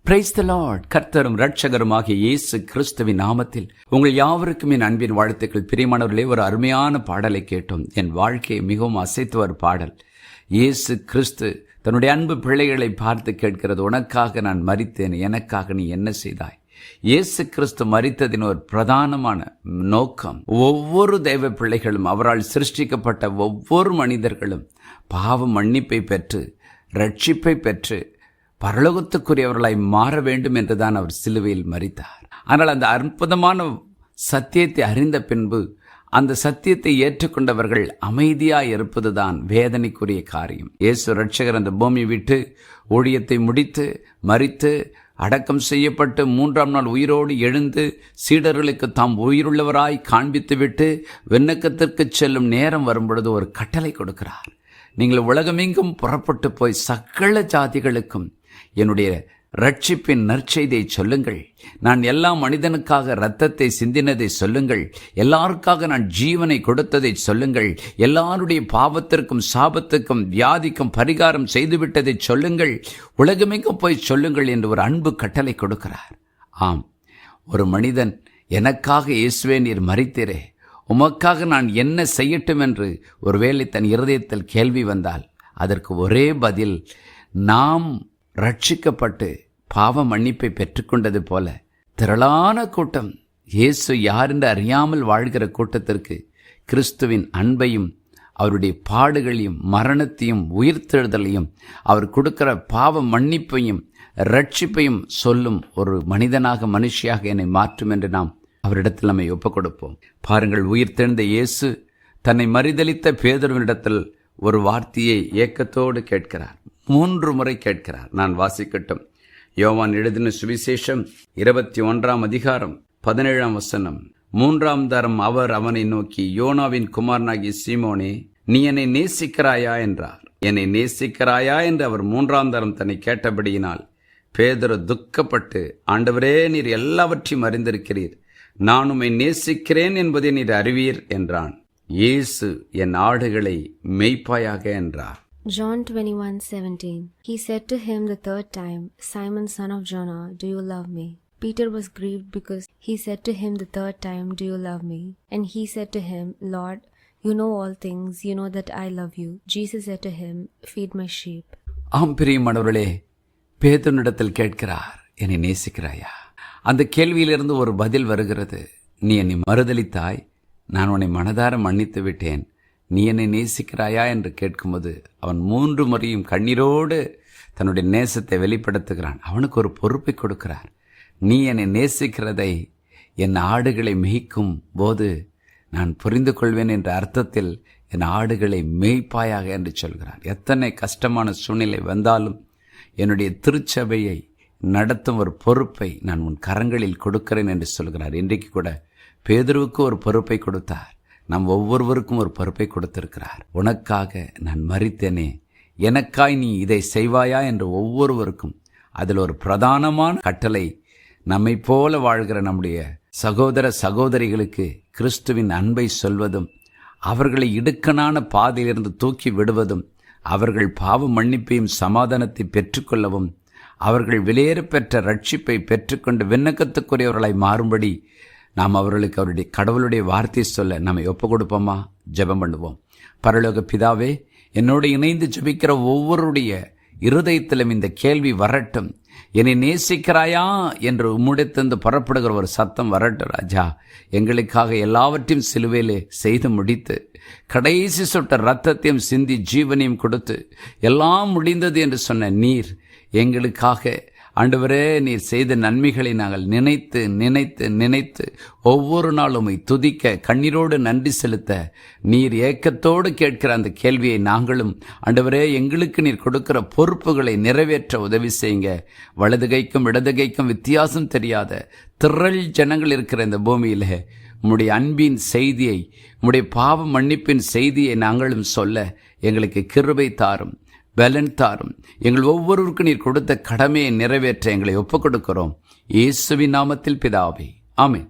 Praise the Lord. கர்த்தரும் இரட்சகருமாகிய இயேசு கிறிஸ்துவின் நாமத்தில் உங்கள் யாவருக்கும் என் அன்பின் வாழ்த்துக்கள். பிரியமானவர்களே, ஒரு அருமையான பாடலை கேட்டோம். என் வாழ்க்கையை மிகவும் அசைத்து ஒரு பாடல். இயேசு கிறிஸ்து தன்னுடைய அன்பு பிள்ளைகளை பார்த்து கேட்கிறது, உனக்காக நான் மரித்தேன், எனக்காக நீ என்ன செய்தாய்? இயேசு கிறிஸ்து மரித்ததின் ஒரு பிரதானமான நோக்கம், ஒவ்வொரு தெய்வ பிள்ளைகளும், அவரால் சிருஷ்டிக்கப்பட்ட ஒவ்வொரு மனிதர்களும் பாவ மன்னிப்பை பெற்று ரட்சிப்பை பெற்று பரலோகத்துக்குரியவர்களாய் மாற வேண்டும் என்றுதான் அவர் சிலுவையில் மரித்தார். ஆனால் அந்த அற்புதமான சத்தியத்தை அறிந்த பின்பு அந்த சத்தியத்தை ஏற்றுக்கொண்டவர்கள் அமைதியாய் இருப்பதுதான் வேதனைக்குரிய காரியம். இயேசு இரட்சகர் அந்த பூமி விட்டு ஊழியத்தை முடித்து மரித்து அடக்கம் செய்யப்பட்டு 3ஆம் நாள் உயிரோடு எழுந்து சீடர்களுக்கு தாம் உயிருள்ளவராய் காண்பித்துவிட்டு விண்ணக்கத்திற்கு செல்லும் நேரம் வரும்பொழுது ஒரு கட்டளை கொடுக்கிறார். நீங்கள் உலகமெங்கும் புறப்பட்டு போய் சகல ஜாதிகளுக்கும் என்னுடைய ரட்சிப்பின் நற்செய்தியை சொல்லுங்கள். நான் எல்லா மனிதனுக்காக இரத்தத்தை சிந்தினதை சொல்லுங்கள். எல்லாருக்காக நான் ஜீவனை கொடுத்ததை சொல்லுங்கள். எல்லாருடைய பாவத்திற்கும் சாபத்துக்கும் வியாதிக்கும் பரிகாரம் செய்துவிட்டதை சொல்லுங்கள். உலகமெங்கும் போய் சொல்லுங்கள் என்று ஒரு அன்பு கட்டளை கொடுக்கிறார். ஆம், ஒரு மனிதன் எனக்காக இயேசுவே நீர் மரித்தீரே, உமக்காக நான் என்ன செய்யட்டும் என்று ஒருவேளை தன் இருதயத்தில் கேள்வி வந்தால் அதற்கு ஒரே பதில், நாம் ரட்சிக்கப்பட்டு பாவ மன்னிப்பை பெற்றுக்கொண்டது போல திரளான கூட்டம் இயேசு யார் என்று அறியாமல் வாழ்கிற கூட்டத்திற்கு கிறிஸ்துவின் அன்பையும் அவருடைய பாடுகளையும் மரணத்தையும் உயிர்த்தெழுதலையும் அவர் கொடுக்கிற பாவ மன்னிப்பையும் ரட்சிப்பையும் சொல்லும் ஒரு மனிதனாக மனுஷியாக என்னை மாற்றும் என்று நாம் அவரிடத்தில் நம்மை ஒப்புக் கொடுப்போம். பாருங்கள், உயிர்த்தெழுந்த இயேசு தன்னை மறுதலித்த பேதுருவினிடத்தில் ஒரு வார்த்தையை ஏக்கத்தோடு கேட்கிறார். 3 முறை கேட்கிறார். நான் வாசிக்கட்டும். யோவான் எழுதின சுவிசேஷம் 21ஆம் அதிகாரம் 17ஆம் வசனம். 3ஆம் தரம் அவர் அவனை நோக்கி, யோனாவின் குமாரனாகிய சீமோனே, நீ என்னை நேசிக்கிறாயா என்றார். என்னை நேசிக்கிறாயா என்று அவர் 3ஆம் தரம் தன்னை கேட்டபடியினால் பேதுரு துக்கப்பட்டு, ஆண்டவரே, நீர் எல்லாவற்றையும் அறிந்திருக்கிறீர், நான் உம்மை நேசிக்கிறேன் என்பதை நீர் அறிவீர் என்றான். இயேசு என் ஆடுகளை மேய்ப்பாயாக என்றார். John 21:17. He said to him the third time, Simon, son of Jonah, do you love me? Peter was grieved because he said to him the third time, do you love me? And he said to him, Lord, you know all things, you know that I love you. Jesus said to him, feed my sheep. ஆம் பிரியமானவர்களே, பேதுருவினிடத்தில் கேட்கிறார், என்னை நேசிக்கிறாயா? அந்த கேள்வியிலிருந்து ஒரு பதில் வருகிறது. நீ என்னை மறுதலித்தாய், நான் உன்னை மனதார மன்னித்து விட்டேன், நீ என்னை நேசிக்கிறாயா என்று கேட்கும்போது அவன் 3 முறையும் கண்ணீரோடு தன்னுடைய நேசத்தை வெளிப்படுத்துகிறான். அவனுக்கு ஒரு பொறுப்பை கொடுக்கிறார். நீ என்னை நேசிக்கிறதை என் ஆடுகளை மேய்க்கும் போது நான் புரிந்து கொள்வேன் என்ற அர்த்தத்தில் என் ஆடுகளை மேய்ப்பாயாக என்று சொல்கிறார். எத்தனை கஷ்டமான சூழ்நிலை வந்தாலும் என்னுடைய திருச்சபையை நடத்தும் ஒரு பொறுப்பை நான் உன் கரங்களில் கொடுக்கிறேன் என்று சொல்கிறார். இன்றைக்கு கூட பேதுருவுக்கு ஒரு பொறுப்பை கொடுத்தார். நம் ஒவ்வொருவருக்கும் ஒரு பொறுப்பை கொடுத்திருக்கிறார். உனக்காக நான் மரித்தேனே, எனக்காய் நீ இதை செய்வாயா என்று ஒவ்வொருவருக்கும் அதில் ஒரு பிரதானமான கட்டளை, நம்மை போல வாழ்கிற நம்முடைய சகோதர சகோதரிகளுக்கு கிறிஸ்துவின் அன்பை சொல்வதும், அவர்களை இடுக்கணான பாதையிலிருந்து தூக்கி விடுவதும், அவர்கள் பாவ மன்னிப்பையும் சமாதானத்தை பெற்றுக்கொள்ளவும், அவர்கள் விலையேற பெற்ற ரட்சிப்பை பெற்றுக்கொண்டு விண்ணக்கத்துக்குரியவர்களாய் மாறும்படி நாம் அவர்களுக்கு அவருடைய கடவுளுடைய வார்த்தை சொல்ல நம்மை ஒப்பு கொடுப்போமா? ஜெபம் பண்ணுவோம். பரலோக பிதாவே, என்னோடு இணைந்து ஜெபிக்கிற ஒவ்வொருடைய இருதயத்திலும் இந்த கேள்வி வரட்டும். என்னை நேசிக்கிறாயா என்று உம்முடைத்திருந்து புறப்படுகிற ஒரு சத்தம் வரட்டும் ராஜா. எங்களுக்காக எல்லாவற்றையும் சிலுவையிலே செய்து முடித்து கடைசி சொட்ட இரத்தத்தையும் சிந்தி ஜீவனையும் கொடுத்து எல்லாம் முடிந்தது என்று சொன்ன நீர் எங்களுக்காக ஆண்டவரே, நீர் செய்த நன்மைகளை நாங்கள் நினைத்து நினைத்து நினைத்து ஒவ்வொரு நாளும் துதிக்க, கண்ணீரோடு நன்றி செலுத்த நீர் ஏக்கத்தோடு கேட்கிற அந்த கேள்வியை நாங்களும் ஆண்டவரே, எங்களுக்கு நீர் கொடுக்கிற பொறுப்புகளை நிறைவேற்ற உதவி செய்யுங்க. வலது கைக்கும் இடது கைக்கும் வித்தியாசம் தெரியாத திரள் ஜனங்கள் இருக்கிற இந்த பூமியில் உம்முடைய அன்பின் செய்தியை, உம்முடைய பாவ மன்னிப்பின் செய்தியை நாங்களும் சொல்ல எங்களுக்கு கிருபை தாரும், பலன் தாரும். எங்கள் ஒவ்வொருவருக்கும் நீர் கொடுத்த கடமையை நிறைவேற்ற எங்களை ஒப்புக் கொடுக்கிறோம். இயேசுவின் நாமத்தில் பிதாவே, ஆமென்.